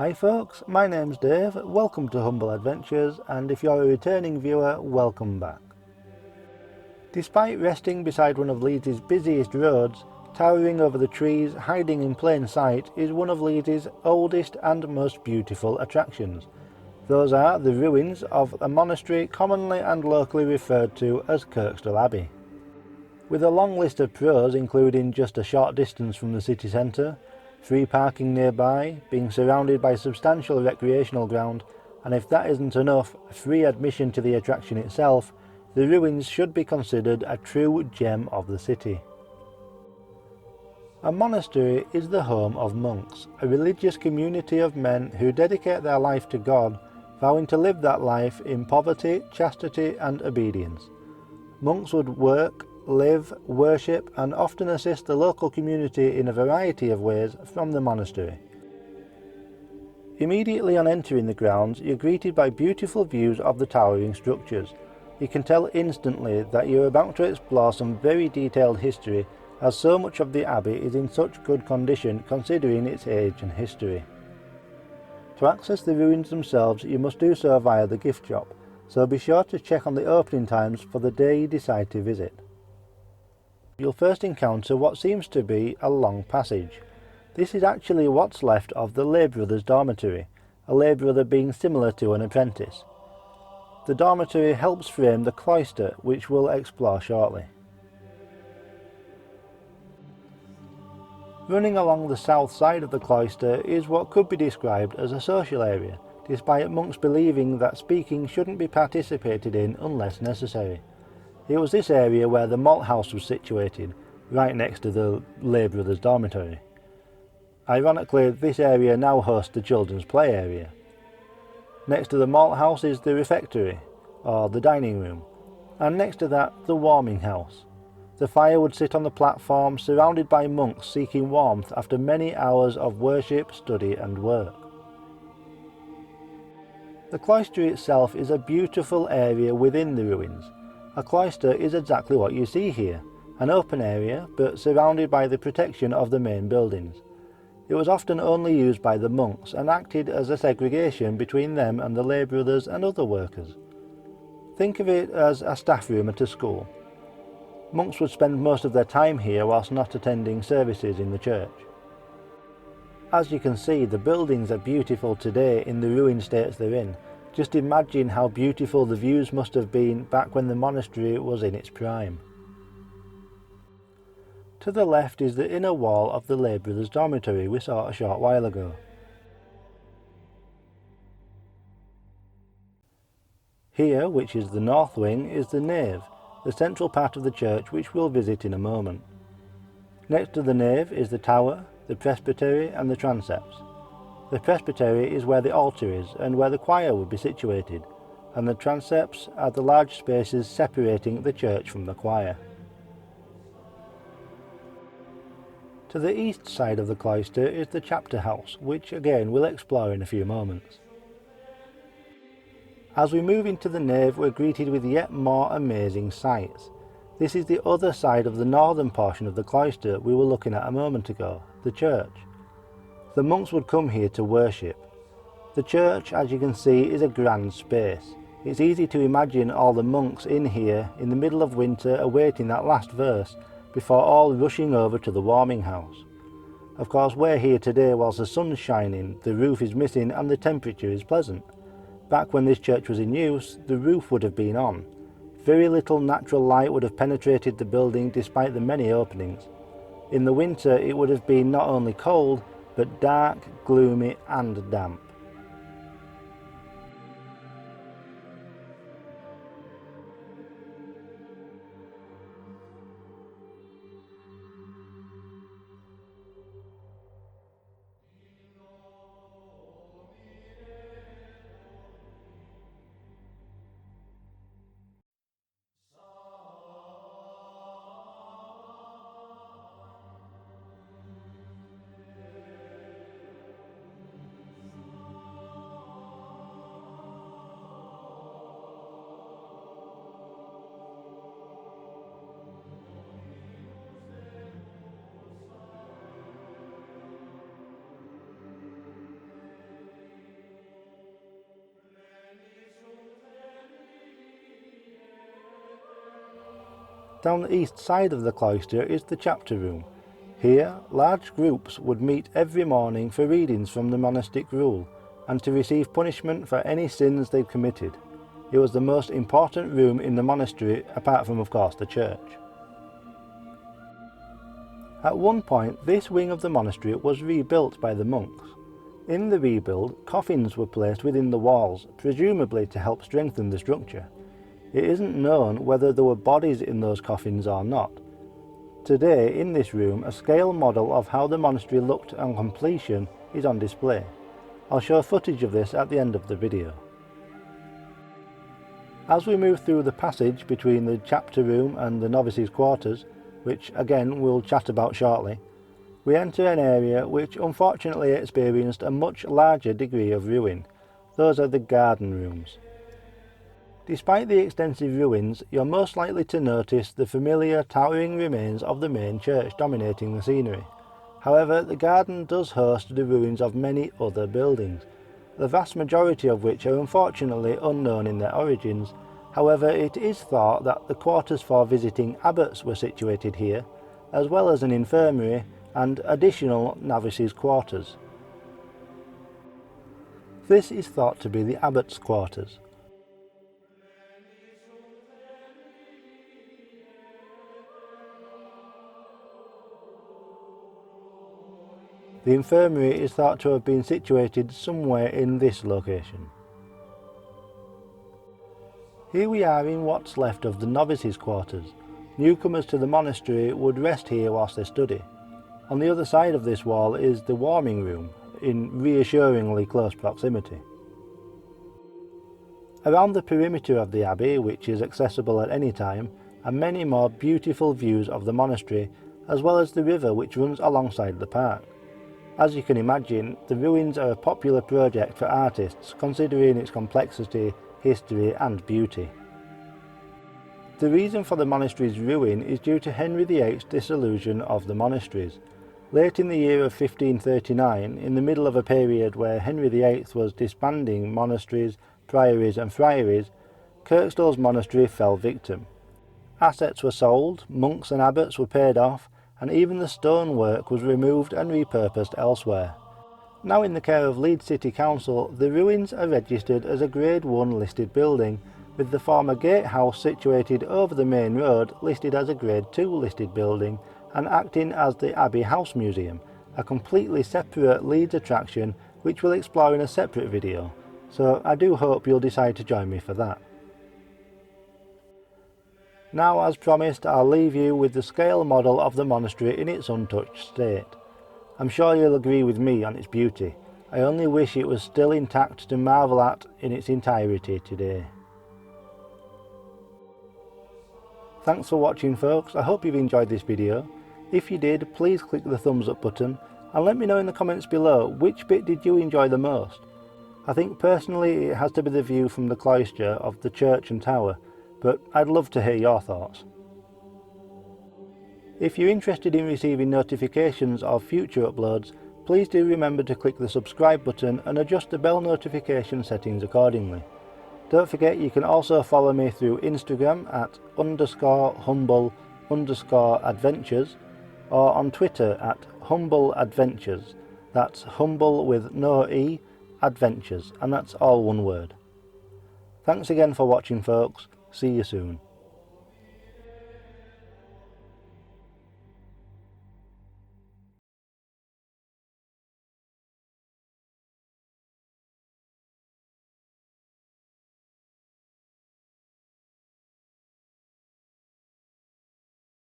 Hi folks, my name's Dave, welcome to Humble Adventures, and if you're a returning viewer, welcome back. Despite resting beside one of Leeds' busiest roads, towering over the trees, hiding in plain sight, is one of Leeds' oldest and most beautiful attractions. Those are the ruins of a monastery commonly and locally referred to as Kirkstall Abbey. With a long list of pros including just a short distance from the city centre, free parking nearby, being surrounded by substantial recreational ground, and if that isn't enough, free admission to the attraction itself, the ruins should be considered a true gem of the city. A monastery is the home of monks, a religious community of men who dedicate their life to God, vowing to live that life in poverty, chastity and obedience. Monks would work, live, worship and often assist the local community in a variety of ways from the monastery. Immediately on entering the grounds, you're greeted by beautiful views of the towering structures. You can tell instantly that you're about to explore some very detailed history, as so much of the abbey is in such good condition considering its age and history. To access the ruins themselves, you must do so via the gift shop, so be sure to check on the opening times for the day you decide to visit. You'll first encounter what seems to be a long passage. This is actually what's left of the lay brother's dormitory, a lay brother being similar to an apprentice. The dormitory helps frame the cloister, which we'll explore shortly. Running along the south side of the cloister is what could be described as a social area, despite monks believing that speaking shouldn't be participated in unless necessary. It was this area where the malt house was situated, right next to the lay brothers' dormitory. Ironically, this area now hosts the children's play area. Next to the malt house is the refectory, or the dining room, and next to that the warming house. The fire would sit on the platform surrounded by monks seeking warmth after many hours of worship, study and work. The cloister itself is a beautiful area within the ruins. A cloister is exactly what you see here, an open area but surrounded by the protection of the main buildings. It was often only used by the monks and acted as a segregation between them and the lay brothers and other workers. Think of it as a staff room at a school. Monks would spend most of their time here whilst not attending services in the church. As you can see, the buildings are beautiful today in the ruined states they're in. Just imagine how beautiful the views must have been back when the monastery was in its prime. To the left is the inner wall of the lay brothers' dormitory we saw a short while ago. Here, which is the north wing, is the nave, the central part of the church which we'll visit in a moment. Next to the nave is the tower, the presbytery and the transepts. The presbytery is where the altar is and where the choir would be situated, and the transepts are the large spaces separating the church from the choir. To the east side of the cloister is the chapter house, which again we'll explore in a few moments. As we move into the nave, we're greeted with yet more amazing sights. This is the other side of the northern portion of the cloister we were looking at a moment ago, the church. The monks would come here to worship. The church, as you can see, is a grand space. It's easy to imagine all the monks in here in the middle of winter awaiting that last verse before all rushing over to the warming house. Of course, we're here today whilst the sun's shining, the roof is missing and the temperature is pleasant. Back when this church was in use, the roof would have been on. Very little natural light would have penetrated the building despite the many openings. In the winter it would have been not only cold, but dark, gloomy and damp. Down the east side of the cloister is the chapter room. Here, large groups would meet every morning for readings from the monastic rule, and to receive punishment for any sins they'd committed. It was the most important room in the monastery, apart from, of course, the church. At one point, this wing of the monastery was rebuilt by the monks. In the rebuild, coffins were placed within the walls, presumably to help strengthen the structure. It isn't known whether there were bodies in those coffins or not. Today, in this room, a scale model of how the monastery looked on completion is on display. I'll show footage of this at the end of the video. As we move through the passage between the chapter room and the novices' quarters, which again we'll chat about shortly, we enter an area which unfortunately experienced a much larger degree of ruin. Those are the garden rooms. Despite the extensive ruins, you're most likely to notice the familiar towering remains of the main church dominating the scenery. However, the garden does host the ruins of many other buildings, the vast majority of which are unfortunately unknown in their origins. However, it is thought that the quarters for visiting abbots were situated here, as well as an infirmary and additional novices' quarters. This is thought to be the abbot's quarters. The infirmary is thought to have been situated somewhere in this location. Here we are in what's left of the novices' quarters. Newcomers to the monastery would rest here whilst they study. On the other side of this wall is the warming room, in reassuringly close proximity. Around the perimeter of the abbey, which is accessible at any time, are many more beautiful views of the monastery, as well as the river which runs alongside the park. As you can imagine, the ruins are a popular project for artists, considering its complexity, history and beauty. The reason for the monastery's ruin is due to Henry VIII's dissolution of the monasteries. Late in the year of 1539, in the middle of a period where Henry VIII was disbanding monasteries, priories and friaries, Kirkstall's monastery fell victim. Assets were sold, monks and abbots were paid off, and even the stonework was removed and repurposed elsewhere. Now in the care of Leeds City Council, the ruins are registered as a Grade 1 listed building, with the former gatehouse situated over the main road listed as a Grade 2 listed building and acting as the Abbey House Museum, a completely separate Leeds attraction which we'll explore in a separate video, so I do hope you'll decide to join me for that. Now, as promised, I'll leave you with the scale model of the monastery in its untouched state. I'm sure you'll agree with me on its beauty. I only wish it was still intact to marvel at in its entirety today. Thanks for watching, folks. I hope you've enjoyed this video. If you did, please click the thumbs up button and let me know in the comments below which bit did you enjoy the most. I think personally it has to be the view from the cloister of the church and tower, but I'd love to hear your thoughts. If you're interested in receiving notifications of future uploads, please do remember to click the subscribe button and adjust the bell notification settings accordingly. Don't forget you can also follow me through Instagram at _humble_adventures or on Twitter at humbleadventures. That's humble with no E, adventures, and that's all one word. Thanks again for watching, folks. See you soon.